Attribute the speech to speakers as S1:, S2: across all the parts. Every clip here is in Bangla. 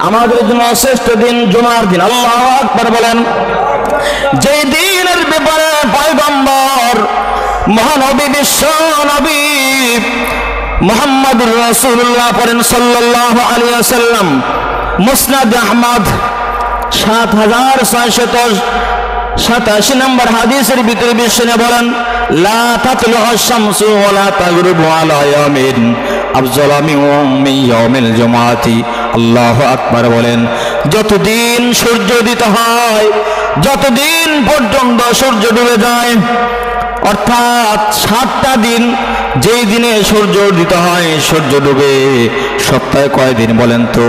S1: আমাদের জন্য শ্রেষ্ঠ দিন জুমার দিন। আল্লাহু আকবার বলেন। যে দিনের ব্যাপারে পয়গম্বর মহানবী বিশ্ব নবী মুহাম্মদুর রাসূলুল্লাহ পড়েন সাল্লাল্লাহু আলাইহি ওয়াসাল্লাম। মুসনাদ আহমদ 7687 নম্বর হাদিসের ভিতরে বিশ্বনে বলেন, লা তাতলুউ শামসু ওয়া লা তাগরুবু আলা ইয়ামিন আফযালু মিন ইয়াউমিল জুমআতি। আল্লাহু আকবার বলেন। যতদিন সূর্য উদিত হয়, যতদিন পর্যন্ত সূর্য ডুবে যায়, অর্থাৎ 7টা দিন, যেই দিনে সূর্য উদিত হয় সূর্য ডুবে, সপ্তাহে কয় দিন বলেন তো?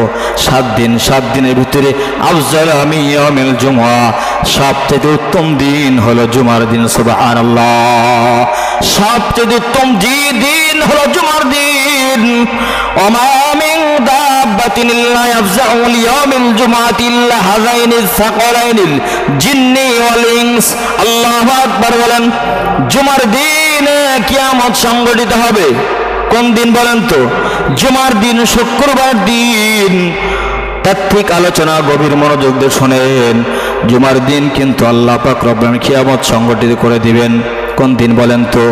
S1: 7 দিন। 7 দিনের ভিতরে আফযালু মিন ইয়াউমিল জুমআ, সবচেয়ে উত্তম দিন হলো জুমার দিন। সুবহানাল্লাহ। সবচেয়ে উত্তম দিন হলো জুমার দিন। ওমা মিন দাব্বাতিন ইল্লা ইয়াফযাউ লিয়াউমিল জুমআতি ইল্লা হাযাইনিস সাকালাইনিল জিন্নি ওয়াল ইনস। আল্লাহু আকবার বলেন। জুমার দিনে কিয়ামত সংঘটিত হবে। কোন দিন বলেন তো? জুমার দিন, শুক্রবার দিন। তাত্ত্বিক আলোচনা গভীর মনোযোগ দিয়ে শোনেন। জুমার দিন কিন্তু আল্লাহ পাক রব্বুল আলামিন কিয়ামত সংঘটিত করে দিবেন। কোন দিন বলেন তো?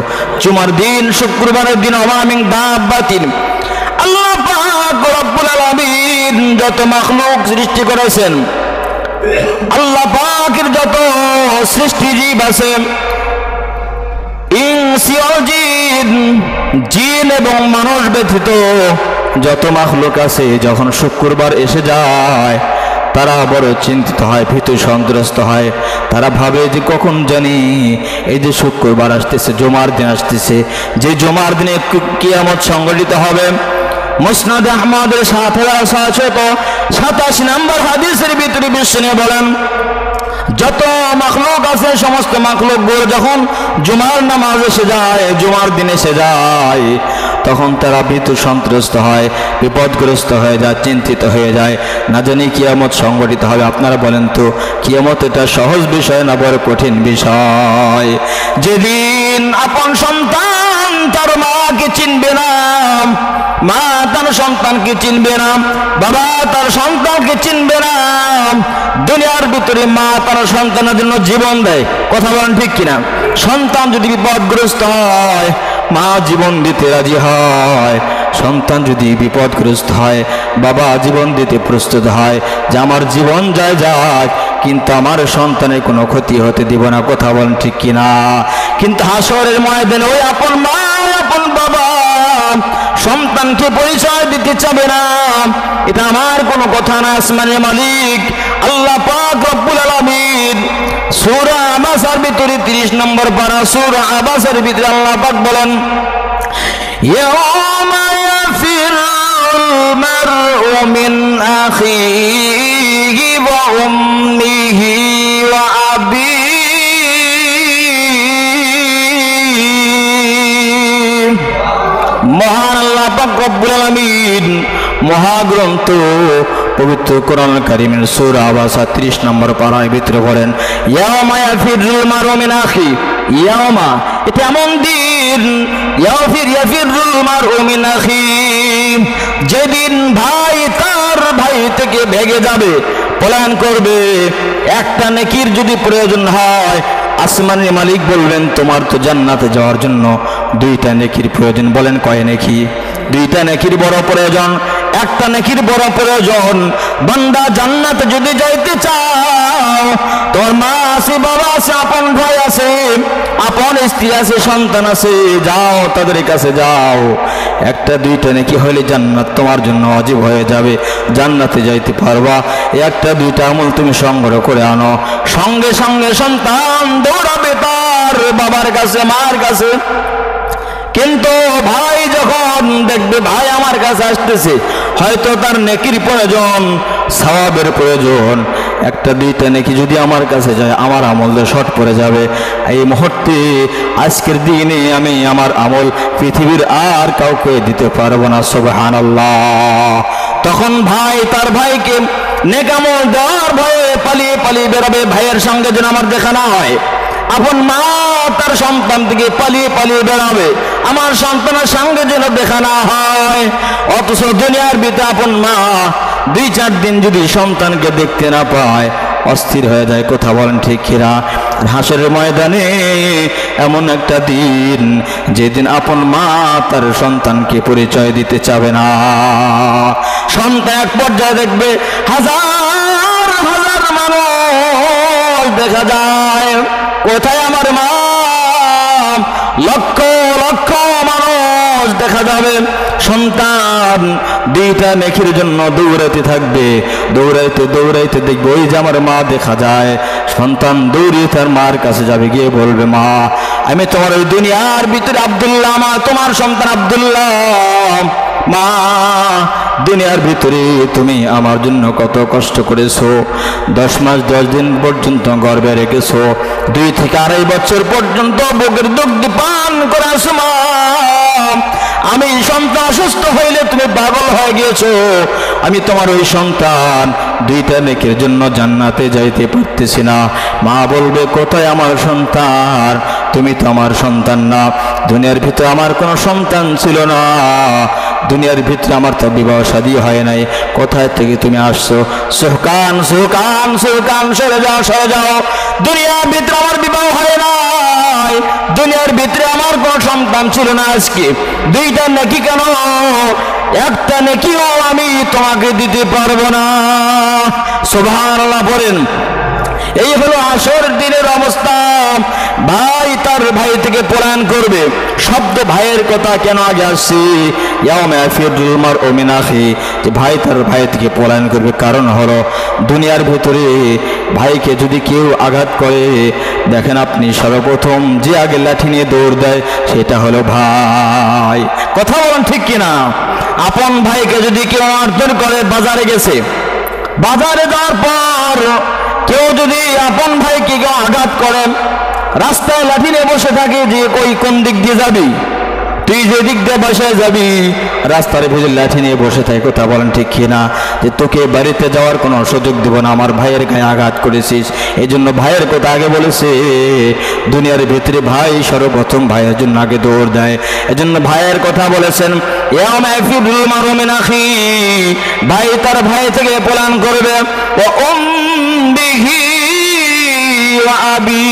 S1: জুমার দিন, শুক্রবারের দিন। ওমা মিন দাব্বাতিন, আল্লাহ পাক রব্বুল আলামিন যত মাখলুক সৃষ্টি করেছেন, আল্লাহ পাকের যত সৃষ্টি জীব আছে, জিন এবং মানুষ ব্যতীত যত মাখলুক আছে, যখন শুক্রবার এসে যায় তারা বড় চিন্তিত হয়, ভীত সন্ত্রস্ত হয়। তারা ভাবে যে কখন জানি এই যে শুক্রবার আসতেছে, জুমার দিন আসতেছে, যে জুমার দিনে কিয়ামত সংঘটিত হবে। মুসনাদ আহমদের 7687 নম্বর হাদিসের ভিতরে বিশ্বনে বলেন, যত মাখলুক আছে সমস্ত মাখলুক গুলো যখন জুমার নামাজ এসে যায়, জুমার দিন এসে যায়, তখন তারা ভীত সন্ত্রস্ত হয়, বিপদগ্রস্ত হয়ে যায়, চিন্তিত হয়ে যায়, না জানি কিয়ামত সংঘটিত হবে। আপনারা বলেন তো, কিয়ামত এটা সহজ বিষয় না বড় কঠিন বিষয়? যেদিন আপন সন্তান তার মাকে চিনবে না, মা তার সন্তানকে চিনবে না, বাবা তার সন্তানকে চিনবে না। দুনিয়ার ভিতরে মা তার সন্তানের জন্য জীবন দেয়, কথা বলেন ঠিক কিনা? সন্তান যদি বিপদগ্রস্ত হয়, মা জীবন দিতে রাজি হয়। সন্তান যদি বিপদগ্রস্ত হয়, বাবা জীবন দিতে প্রস্তুত হয় যে আমার জীবন যায় যাক, কিন্তু আমার সন্তানের কোনো ক্ষতি হতে দিব না, কথা বলেন ঠিক কিনা? কিন্তু হাসরের ময়দানে ওই আপন মা, আপন বাবা সন্তানকে পরিচয় দিতে চাবে না। এটা আমার কোনো কথা না, আসমানের মালিক আল্লাহ পাক রব্বুল আলামিন সূরা আবাসার ভিতরে 30 নম্বর পারা সূরা আবাসার ভিতরে আল্লাহ পাক বলেন, ইয়াওমা ইয়াফিরুল মারউ মিন আখিহি ওয়া উম্মিহি ওয়া আবিহি। মহান আল্লাহ পাক রব্বুল আলামিন মহাগ্রন্থ পবিত্র কোরআন কারীমের সূরা আবাসা 30 নম্বর পারার ভিতরে বলেন, ইয়াওমা ইয়াফিরুল মারউ মিন আখি। ইয়াওমা এটা এমন দিন, ইয়াফিরুল মারউ মিন আখি, যেদিন ভাই তার ভাই থেকে ভেগে যাবে, পলায়ন করবে। একটা নেকির যদি প্রয়োজন হয়, আসমানের মালিক বলবেন তোমার তো জান্নাতে যাওয়ার জন্য 2টা নেকির প্রয়োজন। বলেন কয় নেকি? 2টা নেকির বড় প্রয়োজন। একটা নেকির বড় প্রয়োজন, বান্দা জান্নাতে যদি যাইতে চাও, তোর মা আছে, বাবা আছে, আপন ভাই আছে, আপন স্ত্রী আছে, সন্তান আছে, যাও তাদের কাছে যাও। 1-2টা নেকি হলে জান্নাত তোমার জন্য ওয়াজিব হয়ে যাবে, জান্নাতে যাইতে পারবা। 1-2টা আমল তুমি সংগ্রহ করে আনো। সঙ্গে সঙ্গে সন্তান দৌড়াবে তার বাবার কাছে, মার কাছে। কিন্তু ভাই যখন দেখবে ভাই আমার কাছে আসতেছে, হয়তো তার নেকির প্রয়োজন, সওয়াবের প্রয়োজন, 1-2টা নেকি যদি আমার কাছে যায়, আমার আমল শর্ট পড়ে যাবে। এই মুহূর্তে আজকের দিনে আমি আমার আমল পৃথিবীর আর কাউকে দিতে পারবো না। সুবহানাল্লাহ। তখন ভাই তার ভাইকে নেক আমল দেওয়ার ভয়ে পালিয়ে পালিয়ে বেরোবে, ভাইয়ের সঙ্গে যেন আমার দেখা না হয়। আপন মা তার সন্তান থেকে পালিয়ে পালিয়ে বেড়াবে, আমার সন্তানের সঙ্গে যেন দেখা না হয়। অথচ দুনিয়ার ভিতরে আপন মা 2-4 দিন যদি সন্তানকে দেখতে না পায় অস্থির হয়ে যায়। কথা বলেন ঠিক কিনা? হাসরের ময়দানে এমন একটা দিন, যেদিন আপন মা তার সন্তানকে পরিচয় দিতে চাবে না। সন্তান এক পর্যায়ে দেখবে হাজার হাজার মানুষ দেখা যায়, কোথায় আমার মা? লক্ষ লক্ষ মানুষ দেখা যাবে। সন্তান 2টা নেকির জন্য দৌড়াতে থাকবে, দৌড়াইতে দৌড়াইতে দেখবে ওই যে আমার মা দেখা যায়। সন্তান দৌড়িয়ে তার মার কাছে যাবে, গিয়ে বলবে মা আমি তোমার ওই দুনিয়ার ভিতরে আব্দুল্লাহ, মা তোমার সন্তান আব্দুল্লাহ। মা দুনিয়ার ভিতরে তুমি আমার জন্য কত কষ্ট করেছো, 10 মাস 10 দিন পর্যন্ত গর্ভে রেখেছো, 2 থেকে 2.5 বছর পর্যন্ত বুকের দুগ্ধ পান করেছো মা। আমি সন্তান অসুস্থ হইলে তুমি পাগল হয়ে গিয়েছো, আমি তোমার ওই সন্তান 2টা নেকির জন্য জান্নাতে যাইতে পারতেছি না। মা বলবে কোথায় আমার সন্তান? তুমি তো আমার সন্তান না, দুনিয়ার ভিতরে আমার কোনো সন্তান ছিল না, দুনিয়ার ভিতরে আমার তো বিবাহ শাদী হয় নাই, কোথায় থেকে তুমি আসছো? সুহকান সুহকান সুহকান, সরে যাও সরে যাও, দুনিয়ার ভিতরে আমার বিবাহ হয় নাই, দুনিয়ার ভিতরে আমার কোনো সন্তান ছিল না। আজকে 2টা নেকি কেন, একটা নেকিও আমি তোমাকে দিতে পারবো না। সুবহানাল্লাহ বলেন। এই হলো আসর দিনের অবস্থা। ভাই তার ভাই থেকে পলায়ন করবে। শব্দ ভাইয়ের কথা কেন আগে আসছে? ইয়াউমা ইয়াফিরুল মারউ মিন আখি, যে ভাই তার ভাই থেকে পলায়ন করবে। কারণ হলো দুনিয়ার ভিতরে ভাইকে যদি কেউ আঘাত করে, দেখেন আপনি সর্বপ্রথম যে আগে লাঠি নিয়ে দৌড় দেয় সেটা হলো ভাই। কথা বলেন ঠিক কিনা? আপন ভাইকে যদি কেউ মারধর করে, বাজারে গেছে, বাজারে যাওয়ার পর কেউ যদি আপন ভাইকে কেউ আঘাত করে, রাস্তায় লাঠি নিয়ে বসে থাকে যে কোন দিক দিয়ে যাবি, তুই যে দিক দিয়ে বাসায় যাবি, রাস্তার ভিতরে লাঠি নিয়ে বসে থাকে। কথা বলেন ঠিক কিনা? যে তোকে বাড়িতে যাওয়ার কোনো সুযোগ দিব না, আমার ভাইয়ের গায়ে আঘাত করেছিস। এই জন্য ভাইয়ের কথা আগে বলেছে। দুনিয়ার ভিতরে ভাই সর্বপ্রথম ভাইয়ের জন্য আগে দৌড় দেয়। এজন্য ভাইয়ের কথা বলেছেন, ইয়াউমা ইয়াফিরুল মারউ মিন আখি, ভাই তার ভাই থেকে পলায়ন করবে। ওয়া উম্মিহি ওয়া আবি,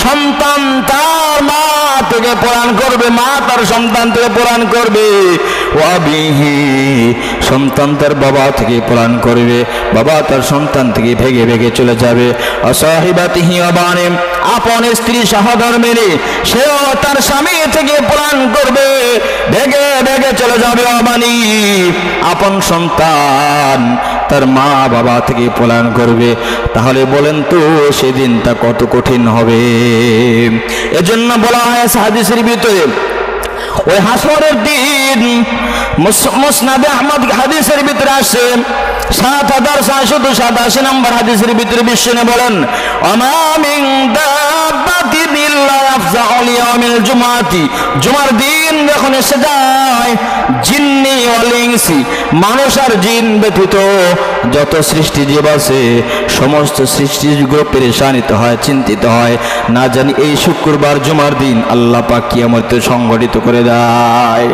S1: সন্তান তার মা থেকে পলায়ন করবে, মা তার সন্তান থেকে পলায়ন করবে। ওয়াবিহি, সন্তান তার বাবা থেকে পলায়ন করবে, বাবা তার সন্তান থেকে ভেগে ভেগে চলে যাবে। অসাহিবাতিহি ওয়াবানি, আপন স্ত্রী সহধর্মিনী সেও তার স্বামী থেকে পলায়ন করবে, ভেগে ভেগে চলে যাবে। ওয়াবানি, আপন সন্তান তার মা বাবা থেকে পলায়ন করবে। তাহলে বলেন তো সেদিনটা কত কঠিন হবে। এজন্য বলা হয় হাদিসের ভিতরে, ওই হাসরের দিন মুসনাদে আহমদ হাদিসের ভিতরে আসে ৭,৪৮৭ নম্বর হাদিসের ভিতরে বিশ্বনে বলেন, ওমা মিন দাব্বাতিন ইল্লা ইয়াফযাউ লিয়াউমিল জুমআতি, জুমার দিন যখন এসে যায়, জিন্নি ওয়াল ইনসি, মানুষ আর জিন ব্যতীত যত সৃষ্টি জীব আছে সমস্ত সৃষ্টিগুলো পেরেশানিত হয়, চিন্তিত হয়, না জানি এই শুক্রবার জুমার দিন আল্লাহ পাক কিয়ামতে সংগঠিত করে দেয়।